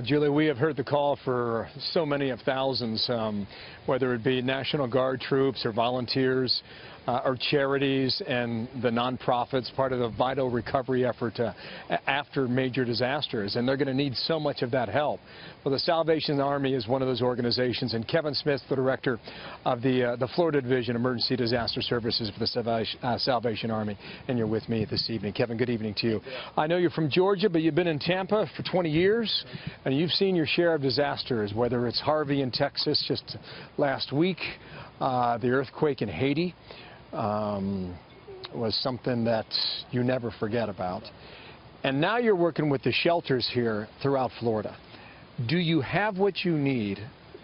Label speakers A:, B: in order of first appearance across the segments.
A: Julie, we have heard the call for so many of thousands, whether it be National Guard troops or volunteers or charities and the nonprofits, part of the vital recovery effort after major disasters. And they're going to need so much of that help. Well, the Salvation Army is one of those organizations, and Kevin Smith, the director of the Florida Division Emergency Disaster Services for the Salvation Army, and you're with me this evening. Kevin, good evening to you. I know you're from Georgia, but you've been in Tampa for 20 years, and you've seen your share of disasters, whether it's Harvey in Texas just last week, the earthquake in Haiti was something that you never forget about. And now you're working with the shelters here throughout Florida. Do you have what you need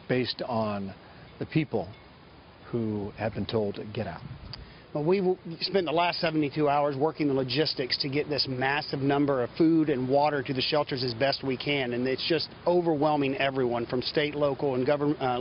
A: based on the people who have been told to get out?
B: Well, we spent the last 72 hours working the logistics to get this massive number of food and water to the shelters as best we can, and it's just overwhelming everyone from state, local, and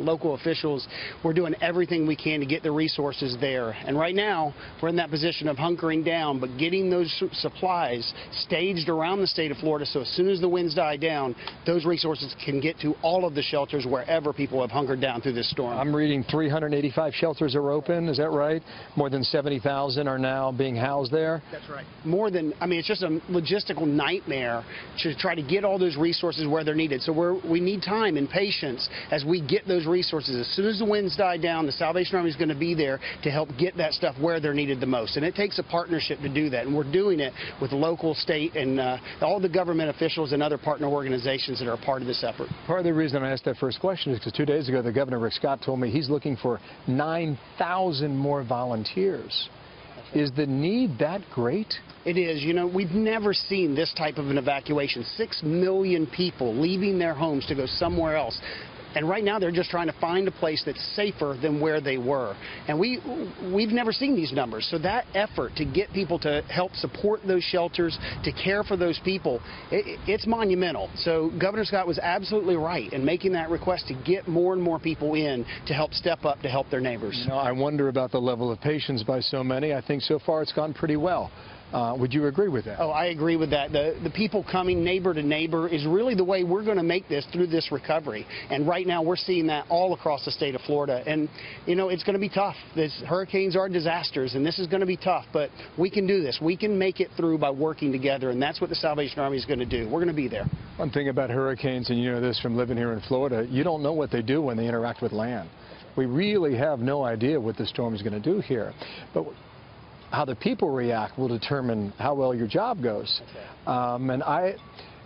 B: local officials. We're doing everything we can to get the resources there, and right now we're in that position of hunkering down, but getting those supplies staged around the state of Florida so as soon as the winds die down, those resources can get to all of the shelters wherever people have hunkered down through this storm.
A: I'm reading 385 shelters are open, is that right? More than 70,000 are now being housed there?
B: That's right. More than, I mean, it's just a logistical nightmare to try to get all those resources where they're needed. So we need time and patience as we get those resources. As soon as the winds die down, the Salvation Army is going to be there to help get that stuff where they're needed the most. And it takes a partnership to do that. And we're doing it with local, state, and all the government officials and other partner organizations that are a part of this effort.
A: Part of the reason I asked that first question is because 2 days ago, the Governor, Rick Scott, told me he's looking for 9,000 more volunteers. Is the need that great?
B: It is. You know, we've never seen this type of an evacuation. 6 million people leaving their homes to go somewhere else. And right now they're just trying to find a place that's safer than where they were. And we've never seen these numbers. So that effort to get people to help support those shelters, to care for those people, it's monumental. So Governor Scott was absolutely right in making that request to get more and more people in to help step up to help their neighbors.
A: You know, I wonder about the level of patience by so many. I think so far it's gone pretty well. Would you agree with that?
B: Oh, I agree with that. The people coming neighbor to neighbor is really the way we're going to make this through this recovery. And right now we're seeing that all across the state of Florida. And, you know, it's going to be tough. Hurricanes are disasters, and this is going to be tough. But we can do this. We can make it through by working together, and that's what the Salvation Army is going to do. We're going to be there. One
A: thing about hurricanes, and you know this from living here in Florida, you don't know what they do when they interact with land. We really have no idea what the storm is going to do here. But how the people react will determine how well your job goes.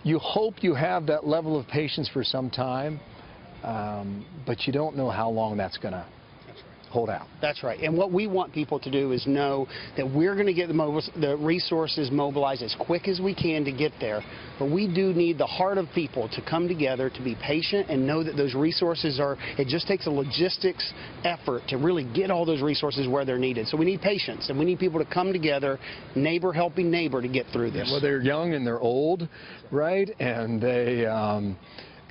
A: You hope you have that level of patience for some time, but you don't know how long that's going to hold out.
B: That's right. And what we want people to do is know that we're going to get the resources mobilized as quick as we can to get there. But we do need the heart of people to come together, to be patient, and know that those resources it just takes a logistics effort to really get all those resources where they're needed. So we need patience, and we need people to come together, neighbor helping neighbor, to get through this.
A: Well, they're young and they're old, right? And they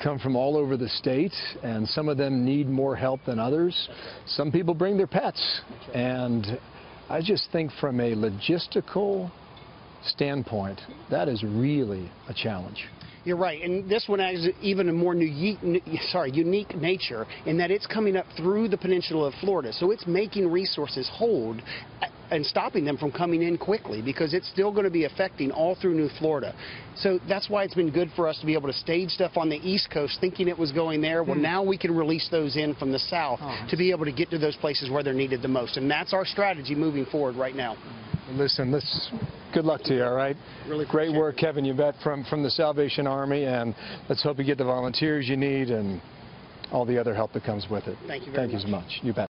A: come from all over the state, and some of them need more help than others. Some people bring their pets, and I just think from a logistical standpoint, that is really a challenge.
B: You're right, and this one has even a more unique nature in that it's coming up through the peninsula of Florida, so it's making resources hold and stopping them from coming in quickly because it's still going to be affecting all through New Florida. So that's why it's been good for us to be able to stage stuff on the East Coast thinking it was going there. Well, now we can release those in from the South to be able to get to those places where they're needed the most, and that's our strategy moving forward right now.
A: Listen, good luck to you, all right?
B: Really
A: great work, Kevin, you bet, from the Salvation Army, and let's hope you get the volunteers you need and all the other help that comes with it.
B: Thank you very much.
A: Thank you so much. You bet.